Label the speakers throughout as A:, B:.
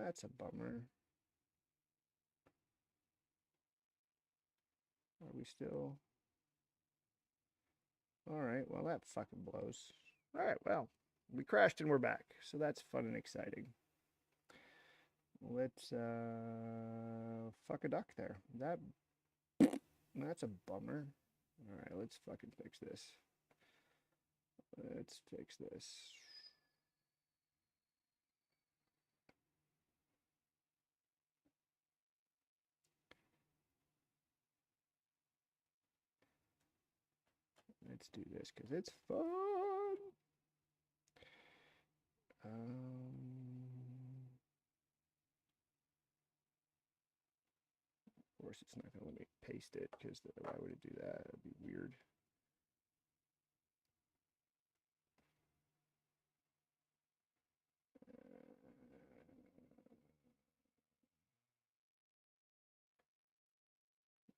A: that's a bummer. Are we still? All right, well, that fucking blows. All right, well, we crashed and we're back, so that's fun and exciting. Let's fuck a duck there. That's a bummer. All right, let's fucking fix this. Let's fix this. Let's do this because it's fun. Of course, it's not going to let me paste it because why would it do that? That'd be weird.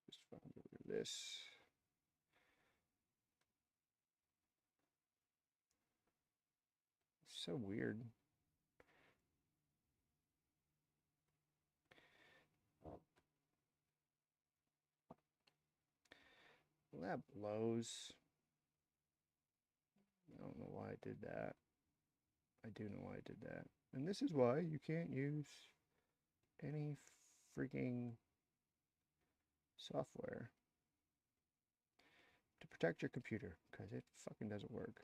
A: Just fucking get rid of this. So weird. Well, that blows. I don't know why I did that. I do know why I did that. And this is why you can't use any freaking software to protect your computer because it fucking doesn't work.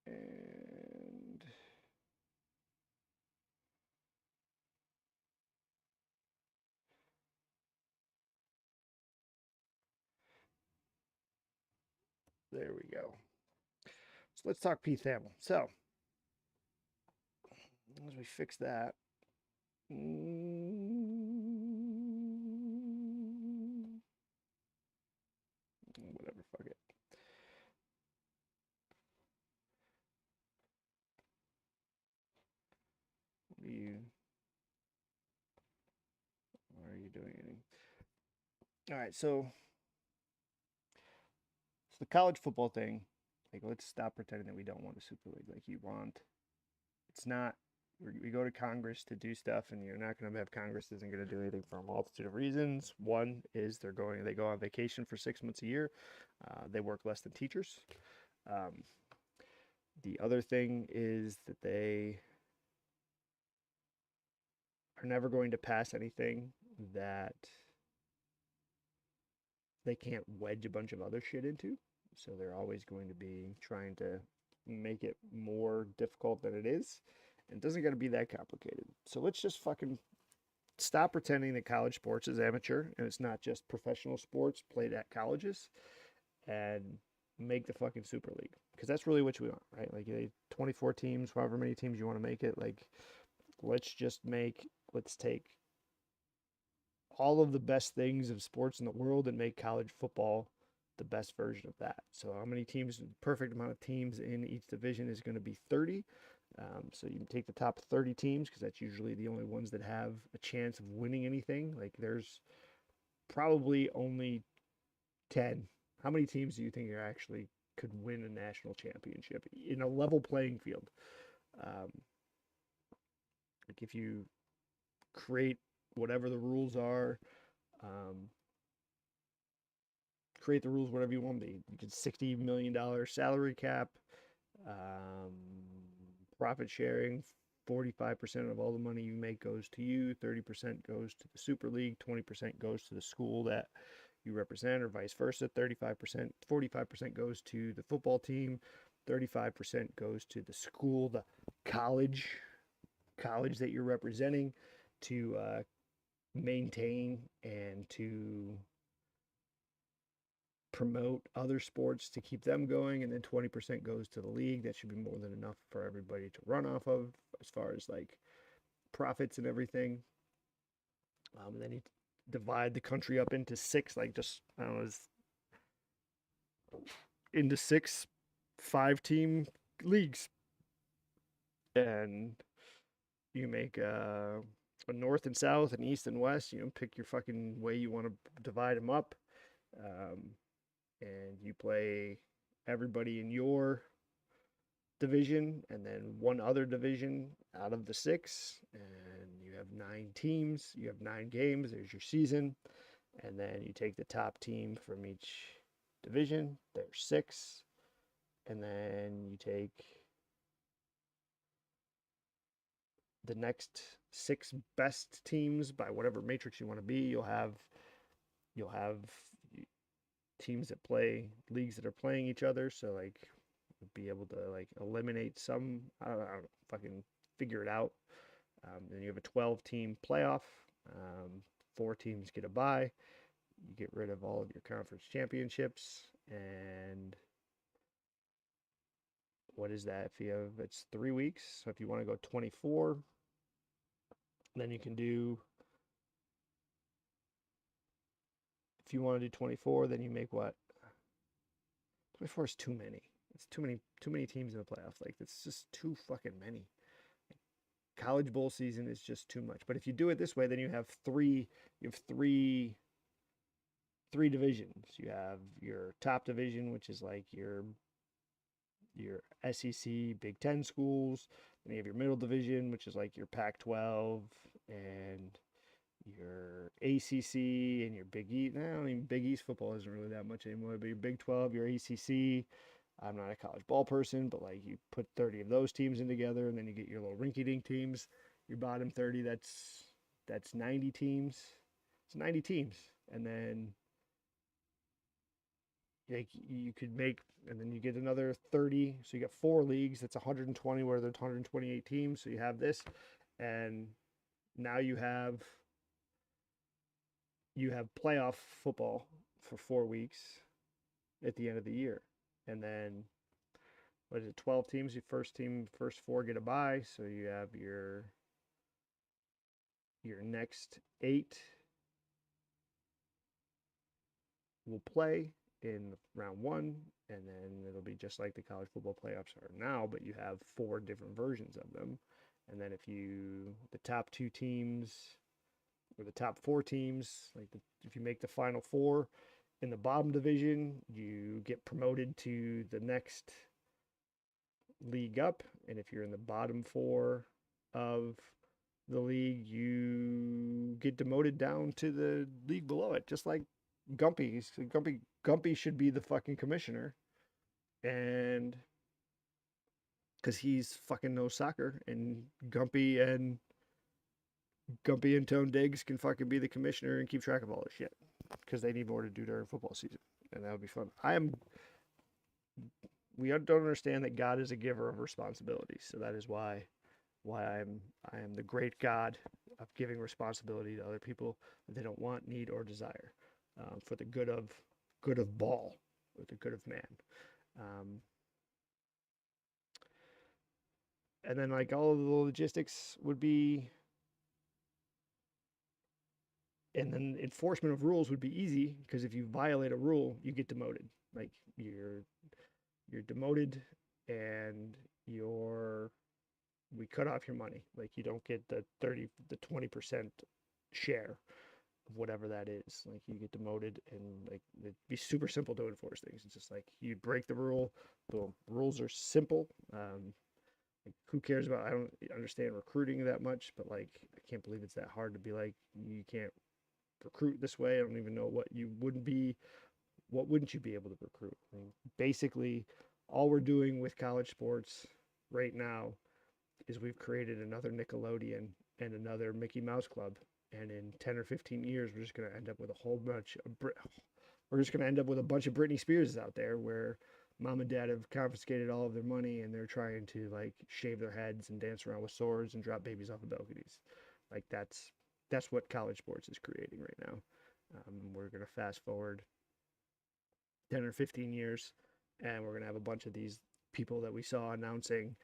A: And there we go. So let's talk P.I.G. So as we fix that, whatever, fuck it. Why are you doing anything? All right, so the college football thing, like, let's stop pretending that we don't want a Super League. Like, you want, it's not, we go to Congress to do stuff, and you're not going to have Congress isn't going to do anything for a multitude of reasons. One is they go on vacation for 6 months a year. They work less than teachers. The other thing is that they are never going to pass anything that they can't wedge a bunch of other shit into. So they're always going to be trying to make it more difficult than it is. And it doesn't got to be that complicated. So let's just fucking stop pretending that college sports is amateur and it's not just professional sports played at colleges, and make the fucking Super League. Because that's really what you want, right? Like 24 teams, however many teams you want to make it. Like, let's take all of the best things of sports in the world and make college football the best version of that. So how many teams, the perfect amount of teams in each division is going to be 30. So you can take the top 30 teams because that's usually the only ones that have a chance of winning anything. Like, there's probably only 10. How many teams do you think are actually could win a national championship in a level playing field? Like, if you create whatever the rules are, create the rules whatever you want. You could $60 million salary cap, profit sharing. 45% of all the money you make goes to you. 30% goes to the Super League. 20% goes to the school that you represent, or vice versa. 45% goes to the football team. 35% goes to the school, the college that you're representing, to maintain and to promote other sports to keep them going, and then 20% goes to the league. That should be more than enough for everybody to run off of as far as like profits and everything. And then you divide the country up into six, like, just, I don't know, into 6 5-team leagues, and You make a north and south, and east and west. You know, pick your fucking way you want to divide them up, um, and you play everybody in your division, and then one other division out of the six, and you have 9 teams. You have 9 games. There's your season, and then you take the top team from each division. There's 6, and then you take the next 6 best teams by whatever matrix you want to be. You'll have teams that play leagues that are playing each other. So like, be able to like eliminate some. I don't know, fucking figure it out. Then you have a 12-team playoff. 4 teams get a bye. You get rid of all of your conference championships, and what is that? If you have, it's 3 weeks. So if you want to go 24, then you can do. If you want to do 24, then you make what? 24 is too many. It's too many teams in the playoffs. Like, it's just too fucking many. College bowl season is just too much. But if you do it this way, then you have three divisions. You have your top division, which is like your SEC Big Ten schools. Then you have your middle division, which is like your Pac-12 and your ACC and your Big East. I don't even Big East football isn't really that much anymore. But your Big 12, your ACC. I'm not a college ball person, but like, you put 30 of those teams in together, and then you get your little rinky-dink teams. Your bottom 30, that's 90 teams. It's 90 teams, and then like you could make, and then you get another 30. So you got 4 leagues. That's 120, where there's 128 teams. So you have this, and now you have playoff football for 4 weeks at the end of the year, and then what is it? 12 teams. Your first 4 get a bye. So you have your next 8 will play in round 1, and then it'll be just like the college football playoffs are now, but you have 4 different versions of them. And then if the top 2 teams or the top 4 teams, like if you make the final 4 in the bottom division, you get promoted to the next league up, and if you're in the bottom 4 of the league, you get demoted down to the league below it, just like Gumpy. Gumpy should be the fucking commissioner, and because he's fucking knows soccer, and Gumpy and Tone Diggs can fucking be the commissioner and keep track of all this shit, because they need more to do during football season, and that would be fun. We don't understand that God is a giver of responsibility, so that is why I am the great God of giving responsibility to other people that they don't want, need, or desire, for the good of ball, or the good of man. And then like all of the logistics would be, and then enforcement of rules would be easy, because if you violate a rule, you get demoted. Like, you're demoted, and we cut off your money. Like, you don't get the 20% share of whatever that is. Like, you get demoted, and like, it'd be super simple to enforce things. It's just like, you break the rule, boom. Rules are simple. Like, who cares about? I don't understand recruiting that much, but like, I can't believe it's that hard to be like, you can't recruit this way. I don't even know what wouldn't you be able to recruit? I mean, basically, all we're doing with college sports right now is we've created another Nickelodeon and another Mickey Mouse Club, and in 10 or 15 years, we're just going to end up with a bunch of Britney Spears out there, where mom and dad have confiscated all of their money, and they're trying to like shave their heads and dance around with swords and drop babies off of balconies. Like, that's what college sports is creating right now. We're going to fast forward 10 or 15 years, and we're going to have a bunch of these people that we saw announcing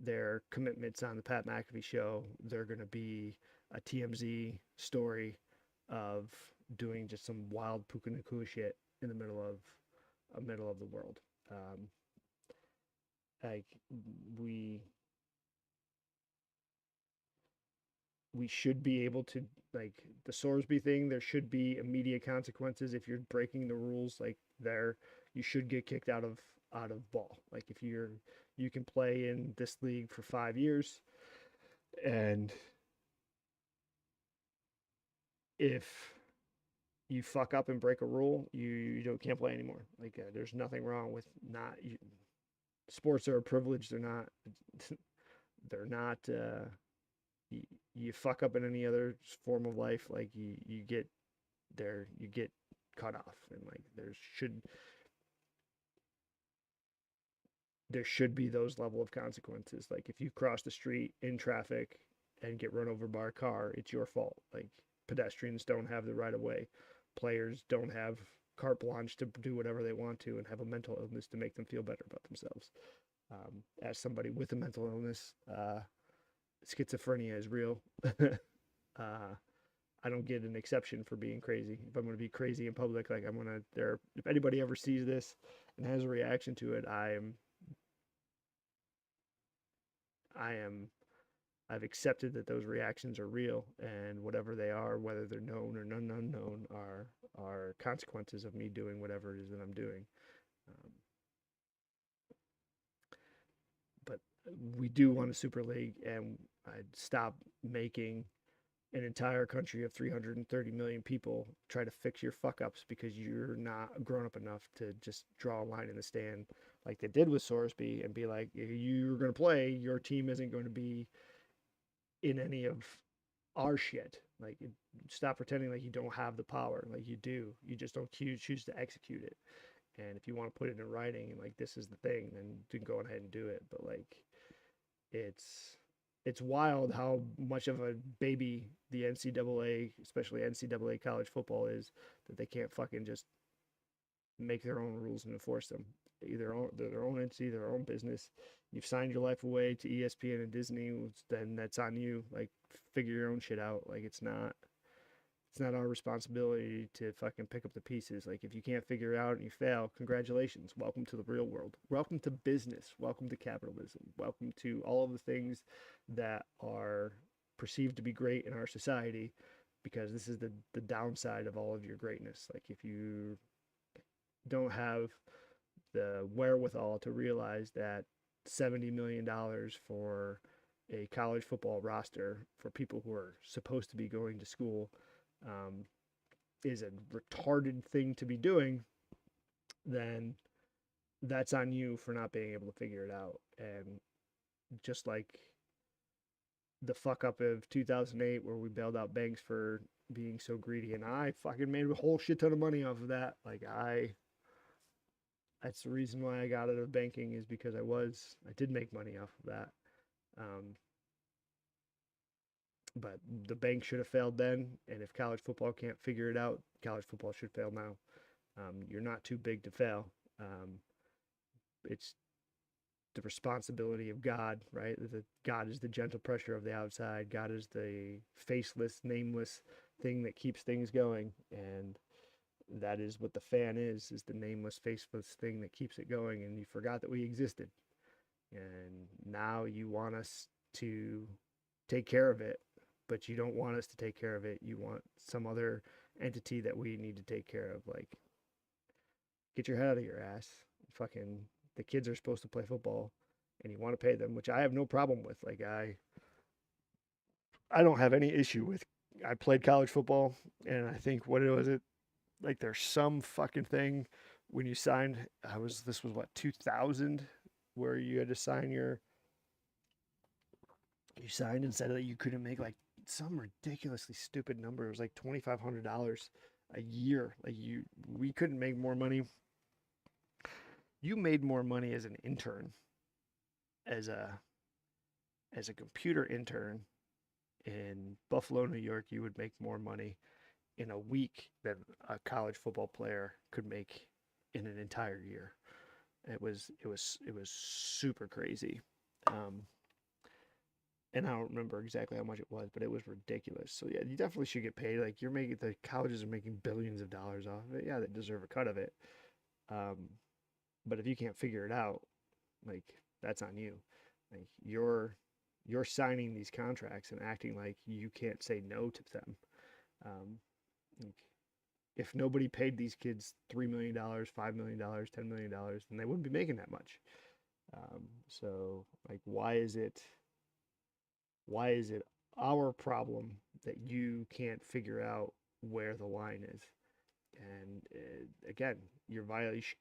A: their commitments on the Pat McAfee show. They're going to be a TMZ story of doing just some wild puka nakua shit in the middle of the world. Like, we should be able to, like the Sorsby thing, there should be immediate consequences if you're breaking the rules. Like there, you should get kicked out of ball. Like if you can play in this league for 5 years, and if you fuck up and break a rule, you don't can't play anymore. Like there's nothing wrong with not. Sports are a privilege. They're not. They're not. You, you fuck up in any other form of life, like you get there, you get cut off, and like there should be those level of consequences. Like if you cross the street in traffic and get run over by a car, it's your fault. Like pedestrians don't have the right of way. Players don't have carte blanche to do whatever they want to and have a mental illness to make them feel better about themselves. As somebody with a mental illness, schizophrenia is real. I don't get an exception for being crazy. If I'm going to be crazy in public, like I'm going to, if anybody ever sees this and has a reaction to it, I've accepted that those reactions are real, and whatever they are, whether they're known or unknown, are consequences of me doing whatever it is that I'm doing. Um, but we do want a super league, and I'd stop making an entire country of 330 million people try to fix your fuck ups because you're not grown up enough to just draw a line in the stand like they did with Sorsby and be like, you're going to play, your team isn't going to be in any of our shit. Like, stop pretending like you don't have the power. Like, you do. You just don't choose to execute it. And if you want to put it in writing and like this is the thing, then you can go ahead and do it. But like, it's wild how much of a baby the NCAA, especially NCAA college football, is, that they can't fucking just make their own rules and enforce them. They're their own entity, their own business. You've signed your life away to ESPN and Disney, then that's on you. Like, figure your own shit out. Like, it's not our responsibility to fucking pick up the pieces. Like, if you can't figure it out and you fail, congratulations. Welcome to the real world. Welcome to business. Welcome to capitalism. Welcome to all of the things that are perceived to be great in our society, because this is the downside of all of your greatness. Like, if you don't have the wherewithal to realize that $70 million for a college football roster for people who are supposed to be going to school um, is a retarded thing to be doing, then that's on you for not being able to figure it out. And just like the fuck up of 2008 where we bailed out banks for being so greedy, and I fucking made a whole shit ton of money off of that. Like, that's the reason why I got out of banking, is because I did make money off of that. Um, but the bank should have failed then, and if college football can't figure it out, college football should fail now. You're not too big to fail. It's the responsibility of God, right? God is the gentle pressure of the outside. God is the faceless, nameless thing that keeps things going, and that is what the fan is the nameless, faceless thing that keeps it going. And you forgot that we existed, and now you want us to take care of it, but you don't want us to take care of it. You want some other entity that we need to take care of. Like, get your head out of your ass. Fucking, the kids are supposed to play football, and you want to pay them, which I have no problem with. Like, I don't have any issue with. I played college football, and I think, what was it? Like, there's some fucking thing when you signed. This was what, 2000, where you had to sign you signed and said that you couldn't make, like, some ridiculously stupid number. It was like $2,500 a year. Like, we couldn't make more money. You made more money as an intern, as a computer intern in Buffalo, New York. You would make more money in a week than a college football player could make in an entire year. It was super crazy. And I don't remember exactly how much it was, but it was ridiculous. So yeah, you definitely should get paid. Like, the colleges are making billions of dollars off of it. Yeah, they deserve a cut of it. But if you can't figure it out, like, that's on you. Like, you're signing these contracts and acting like you can't say no to them. Um, if nobody paid these kids $3 million, $5 million, $10 million, then they wouldn't be making that much. So like, why is it our problem that you can't figure out where the line is? And again, you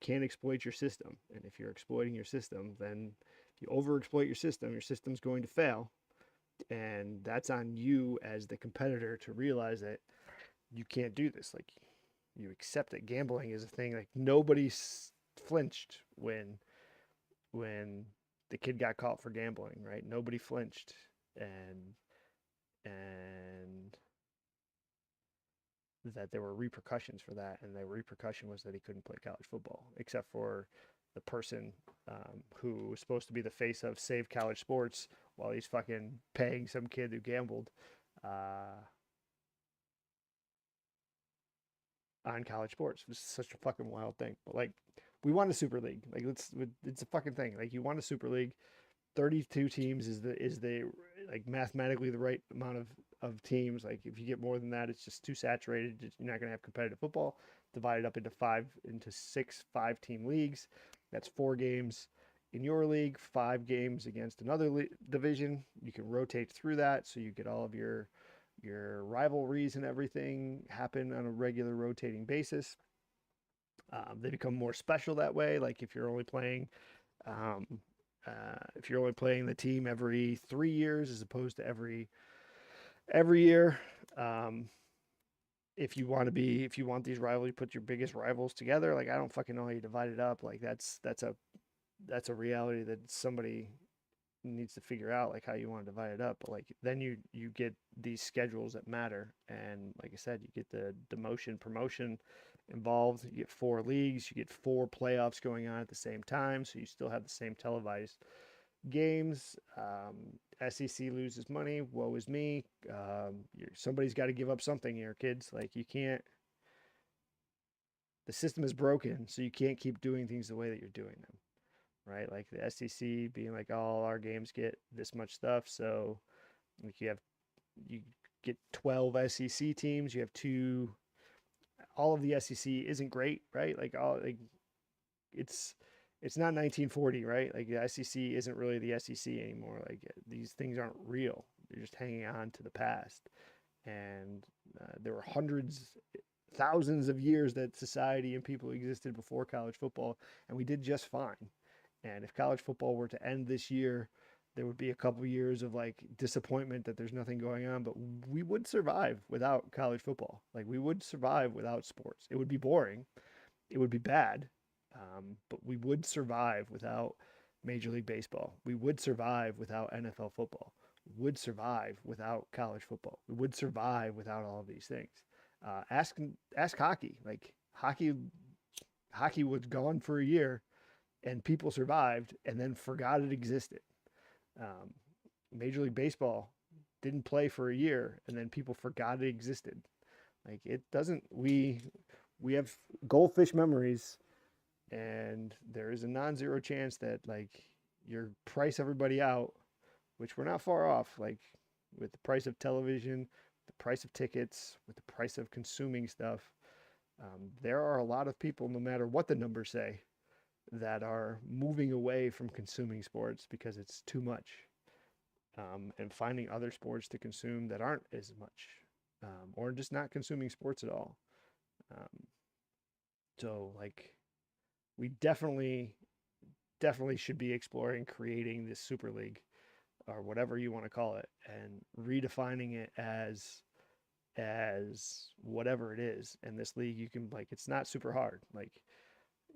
A: can't exploit your system. And if you're exploiting your system, then you overexploit your system's going to fail. And that's on you as the competitor to realize that you can't do this. Like, you accept that gambling is a thing. Like, nobody flinched when the kid got caught for gambling, right? Nobody flinched, and that there were repercussions for that, and the repercussion was that he couldn't play college football, except for the person who was supposed to be the face of Save College Sports while he's fucking paying some kid who gambled on college sports. It was such a fucking wild thing. But like, we want a super league. Like, it's a fucking thing. Like, you want a super league. 32 teams is the like mathematically the right amount of teams. Like, if you get more than that, it's just too saturated. You're not going to have competitive football. Divided up into 6 5-team leagues. That's 4 games in your league, 5 games against another division. You can rotate through that, so you get all of your rivalries and everything happen on a regular rotating basis. They become more special that way. Like, if you're only playing the team every 3 years as opposed to every year. If you want these rivalries, put your biggest rivals together. Like, I don't fucking know how you divide it up. Like, that's a reality that somebody needs to figure out, like, how you want to divide it up. But like, then you get these schedules that matter, and like I said, you get the demotion promotion involved. You get 4 leagues, you get 4 playoffs going on at the same time, so you still have the same televised games. SEC loses money, woe is me. Somebody's got to give up something here, kids. Like, you can't, the system is broken, so you can't keep doing things the way that you're doing them, right? Like, the SEC being like, oh, all our games get this much stuff, so like, you get 12 SEC teams, you have 2. All of the SEC isn't great, right? Like, it's not 1940, right? Like, the SEC isn't really the SEC anymore. Like, these things aren't real. They're just hanging on to the past. And there were thousands of years that society and people existed before college football, and we did just fine. And if college football were to end this year, there would be a couple of years of like disappointment that there's nothing going on, but we would survive without college football. Like, we would survive without sports. It would be boring. It would be bad. But we would survive without Major League Baseball. We would survive without NFL football. We would survive without college football. We would survive without all of these things. Ask hockey. Like, hockey was gone for a year, and people survived and then forgot it existed. Major League Baseball didn't play for a year, and then people forgot it existed. Like, it doesn't. We have goldfish memories. And there is a non-zero chance that, like, you price everybody out, which we're not far off, like, with the price of television, the price of tickets, with the price of consuming stuff. There are a lot of people, no matter what the numbers say, that are moving away from consuming sports because it's too much, and finding other sports to consume that aren't as much, or just not consuming sports at all. So, like, we definitely should be exploring creating this super league, or whatever you want to call it, and redefining it as whatever it is. And this league, you can, like, it's not super hard. Like,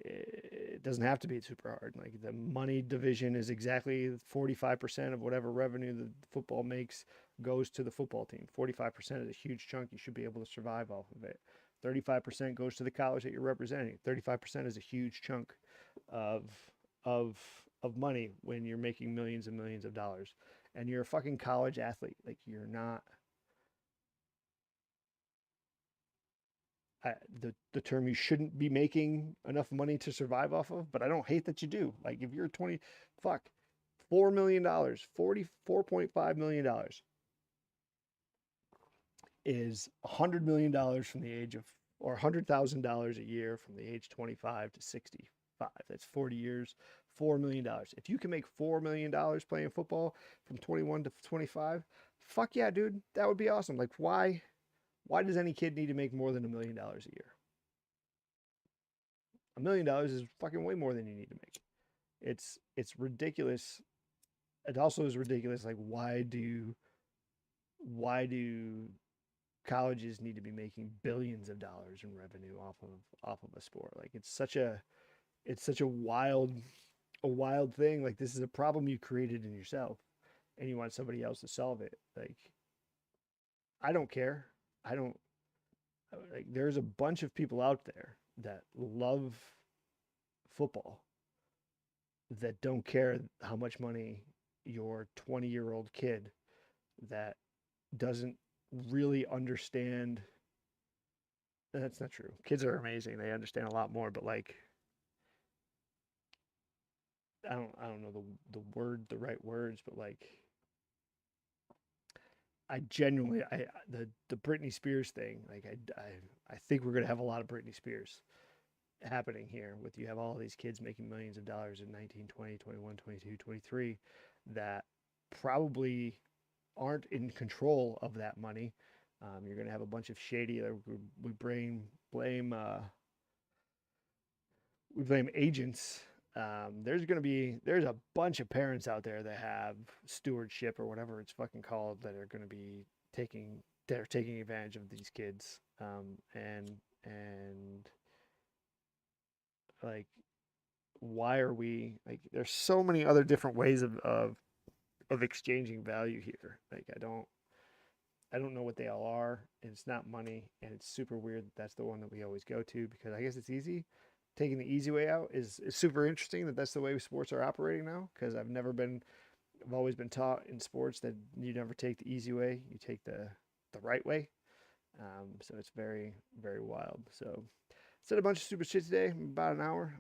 A: it doesn't have to be super hard. Like, the money division is exactly 45% of whatever revenue the football makes goes to the football team. 45% is a huge chunk. You should be able to survive off of it. 35% goes to the college that you're representing. 35% is a huge chunk of money when you're making millions and millions of dollars, and you're a fucking college athlete. Like, you're not. The term you shouldn't be making enough money to survive off of, but I don't hate that you do. Like, if you're 20, fuck, $4 million, $44.5 million is $100 million from the age of, or $100,000 a year from the age 25 to 65. That's 40 years, $4 million. If you can make $4 million playing football from 21 to 25, fuck yeah, dude, that would be awesome. Like, why does any kid need to make more than $1 million a year? $1 million is fucking way more than you need to make. It's ridiculous. It also is ridiculous. Like, why do colleges need to be making billions of dollars in revenue off of a sport? Like, it's such a wild thing. Like, this is a problem you created in yourself, and you want somebody else to solve it. Like, I don't care. I don't like. There's a bunch of people out there that love football that don't care how much money your 20-year-old kid that doesn't really understand. That's not true. Kids are amazing. They understand a lot more, but like, I don't know the right words, but like, I genuinely, the Britney Spears thing, like, I think we're gonna have a lot of Britney Spears happening here. With, you have all these kids making millions of dollars in 19, 20, 21, 22, 23 that probably aren't in control of that money. You're going to have a bunch of shady. We blame agents. There's a bunch of parents out there that have stewardship or whatever it's fucking called, that are going to be taking advantage of these kids. And like, why are we like? There's so many other different ways of exchanging value here. Like, I don't know what they all are, and it's not money, and it's super weird that that's the one that we always go to, because I guess it's easy. Taking the easy way out is super interesting, that that's the way sports are operating now, because I've always been taught in sports that you never take the easy way, you take the right way. So it's very, very wild. So said a bunch of stupid shit today, about an hour.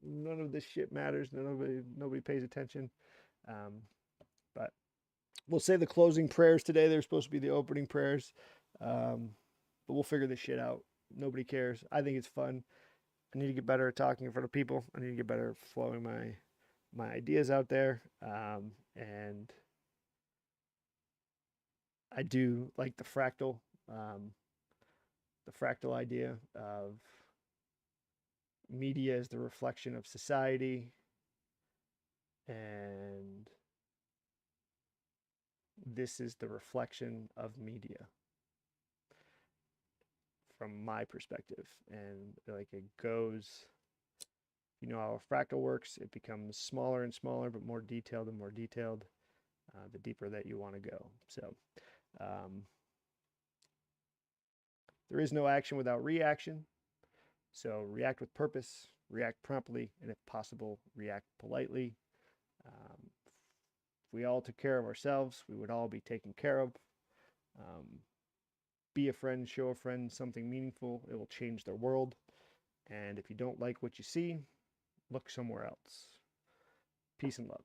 A: None of this shit matters. Nobody pays attention. But we'll say the closing prayers today. They're supposed to be the opening prayers. But we'll figure this shit out. Nobody cares. I think it's fun. I need to get better at talking in front of people. I need to get better at flowing my ideas out there. And I do like the fractal idea of media as the reflection of society, and this is the reflection of media from my perspective. And like, it goes, you know how a fractal works, it becomes smaller and smaller, but more detailed and more detailed, the deeper that you want to go. So there is no action without reaction. So react with purpose, react promptly, and if possible, react politely. If we all took care of ourselves, we would all be taken care of. Be a friend, show a friend something meaningful. It will change their world. And if you don't like what you see, look somewhere else. Peace and love.